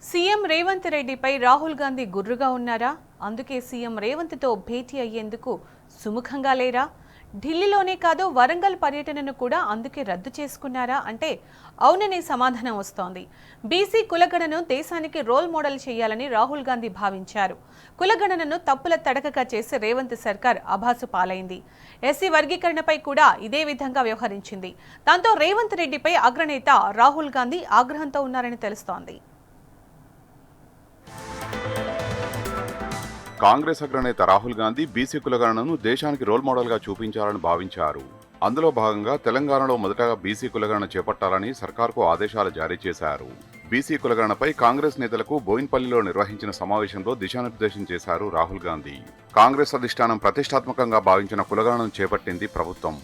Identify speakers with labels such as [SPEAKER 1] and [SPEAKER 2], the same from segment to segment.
[SPEAKER 1] CM Revanth రెడ్డిపై రాహుల్ గాంధీ గుర్రుగా ఉన్నారా? అందుకే సీఎం రేవంత్తో భేటీ అయ్యేందుకు సుముఖంగా లేరా? ఢిల్లీలోనే కాదు వరంగల్ పర్యటనను కూడా అందుకే రద్దు చేసుకున్నారా అంటే అవుననే సమాధానం వస్తోంది. బీసీ కులగణను దేశానికి రోల్ మోడల్ చేయాలని రాహుల్ గాంధీ భావించారు. కులగణనను తప్పుల తడకగా చేసి రేవంత్ సర్కార్ అభాసు పాలైంది. ఎస్సీ వర్గీకరణపై కూడా ఇదే విధంగా వ్యవహరించింది. దాంతో రేవంత్ రెడ్డిపై అగ్రనేత రాహుల్ గాంధీ ఆగ్రహంతో ఉన్నారని తెలుస్తోంది.
[SPEAKER 2] కాంగ్రెస్ అగ్రనేత రాహుల్ గాంధీ బీసీ కులగణనను దేశానికి రోల్ మోడల్ గా చూపించాలని భావించారు. అందులో భాగంగా తెలంగాణలో మొదటగా బీసీ కులగణన చేపట్టాలని సర్కార్కు ఆదేశాలు జారీ చేశారు. బీసీ కులగణనపై కాంగ్రెస్ నేతలకు బోయిన్పల్లిలో నిర్వహించిన సమావేశంలో దిశానిర్దేశం చేశారు రాహుల్ గాంధీ. కాంగ్రెస్ అధిష్టానం ప్రతిష్టాత్మకంగా భావించిన కులగణనను చేపట్టింది ప్రభుత్వం.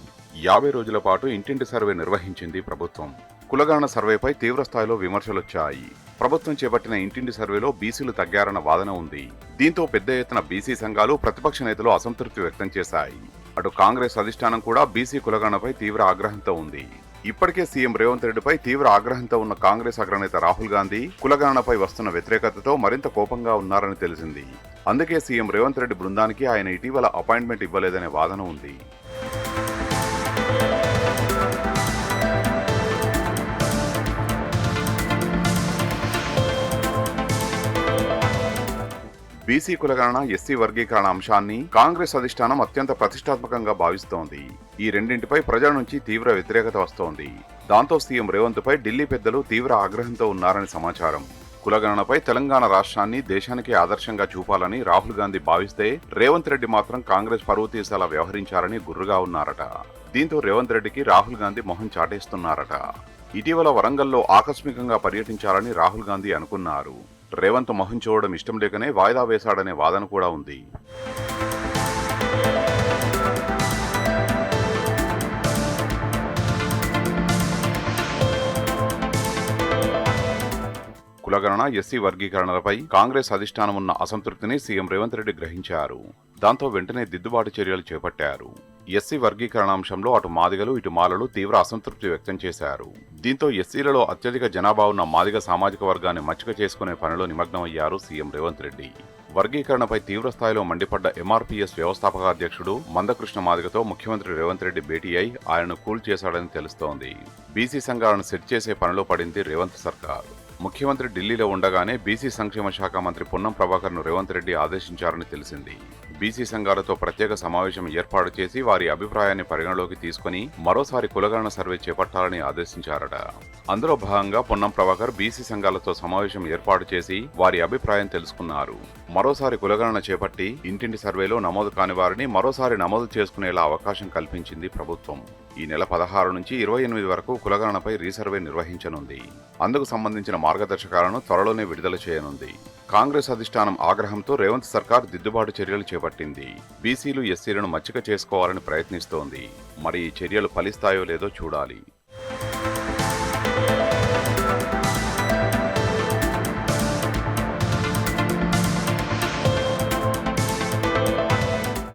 [SPEAKER 2] 50 రోజుల పాటు ఇంటింటి సర్వే నిర్వహించింది ప్రభుత్వం. కులగణన సర్వేపై తీవ్రస్థాయిలో విమర్శలొచ్చాయి. ప్రభుత్వం చేపట్టిన ఇంటింటి సర్వేలో బీసీలు తగ్గారన్న వాదన ఉంది. దీంతో పెద్ద ఎత్తున బీసీ సంఘాలు, ప్రతిపక్ష నేతలు అసంతృప్తి వ్యక్తం చేశాయి. అటు కాంగ్రెస్ అధిష్టానం కూడా బీసీ కులగణనపై తీవ్ర ఆగ్రహంతో ఉంది. ఇప్పటికే సీఎం రేవంత్ రెడ్డిపై తీవ్ర ఆగ్రహంతో ఉన్న కాంగ్రెస్ అగ్రనేత రాహుల్ గాంధీ కులగణనపై వస్తున్న వ్యతిరేకతతో మరింత కోపంగా ఉన్నారని తెలిసింది. అందుకే సీఎం రేవంత్ రెడ్డి బృందానికి ఆయన ఇటీవల అపాయింట్మెంట్ ఇవ్వలేదనే వాదన ఉంది. బీసీ కులగణన, ఎస్సీ వర్గీకరణ అంశాన్ని కాంగ్రెస్ అధిష్టానం అత్యంత ప్రతిష్టాత్మకంగా భావిస్తోంది. ఈ రెండింటిపై ప్రజల నుంచి తీవ్ర వ్యతిరేకత వస్తోంది. దాంతో సీఎం రేవంత్ పై ఢిల్లీ పెద్దలు తీవ్ర ఆగ్రహంతో ఉన్నారని సమాచారం. కులగణనపై తెలంగాణ రాష్ట్రాన్ని దేశానికి ఆదర్శంగా చూపాలని రాహుల్ గాంధీ భావిస్తే, రేవంత్ రెడ్డి మాత్రం కాంగ్రెస్ పరువు తీసేలా వ్యవహరించారని గుర్రుగా ఉన్నారట. దీంతో రేవంత్ రెడ్డికి రాహుల్ గాంధీ మొహం చాటేస్తున్నారట. ఇటీవల వరంగల్లో ఆకస్మికంగా పర్యటించాలని రాహుల్ గాంధీ అనుకున్నారు. రేవంత్ మొహం చూడడం ఇష్టం లేకనే వాయిదా వేశాడనే వాదన కూడా ఉంది. కులగణన, ఎస్సీ వర్గీకరణలపై కాంగ్రెస్ అధిష్టానం ఉన్న అసంతృప్తిని సీఎం రేవంత్ రెడ్డి గ్రహించారు. దాంతో వెంటనే దిద్దుబాటు చర్యలు చేపట్టారు. ఎస్సీ వర్గీకరణాంశంలో అటు మాదిగలు, ఇటు మాలలు తీవ్ర అసంతృప్తి వ్యక్తం చేశారు. దీంతో ఎస్సీలలో అత్యధిక జనాభా ఉన్న మాదిగ సామాజిక వర్గాన్ని మచ్చిక చేసుకునే పనిలో నిమగ్నమయ్యారు సీఎం రేవంత్ రెడ్డి. వర్గీకరణపై తీవ్రస్థాయిలో మండిపడ్డ ఎంఆర్పీఎస్ వ్యవస్థాపక అధ్యక్షుడు మందకృష్ణ మాదిగతో ముఖ్యమంత్రి రేవంత్ రెడ్డి భేటీ అయి ఆయనను కూల్ చేశాడని తెలుస్తోంది. బీసీ సంఘాలను సెట్ చేసే పనిలో పడింది రేవంత్ సర్కార్. ముఖ్యమంత్రి ఢిల్లీలో ఉండగానే బీసీ సంక్షేమ శాఖ మంత్రి పొన్నం ప్రభాకర్ను రేవంత్ రెడ్డి ఆదేశించారని తెలిసింది. బీసీ సంఘాలతో ప్రత్యేక సమావేశం ఏర్పాటు చేసి వారి అభిప్రాయాన్ని పరిగణలోకి తీసుకుని మరోసారి కులగణన సర్వే చేపట్టాలని ఆదేశించారట. అందులో భాగంగా పొన్నం ప్రభాకర్ బీసీ సంఘాలతో సమావేశం ఏర్పాటు చేసి వారి అభిప్రాయం తెలుసుకున్నారు. మరోసారి కులగణన చేపట్టి ఇంటింటి సర్వేలో నమోదు కాని వారిని మరోసారి నమోదు చేసుకునేలా అవకాశం కల్పించింది ప్రభుత్వం. ఈ నెల 16 నుంచి 28 వరకు కులగణనపై రీసర్వే నిర్వహించనుంది. అందుకు సంబంధించిన మార్గదర్శకాలను త్వరలోనే విడుదల చేయనుంది. కాంగ్రెస్ అధిష్టానం ఆగ్రహంతో రేవంత్ సర్కార్ దిద్దుబాటు చర్యలు చేపట్టింది. బీసీలు, ఎస్సీలను మచ్చిక చేసుకోవాలని ప్రయత్నిస్తోంది. మరి ఈ చర్యలు ఫలిస్తాయో లేదో చూడాలి.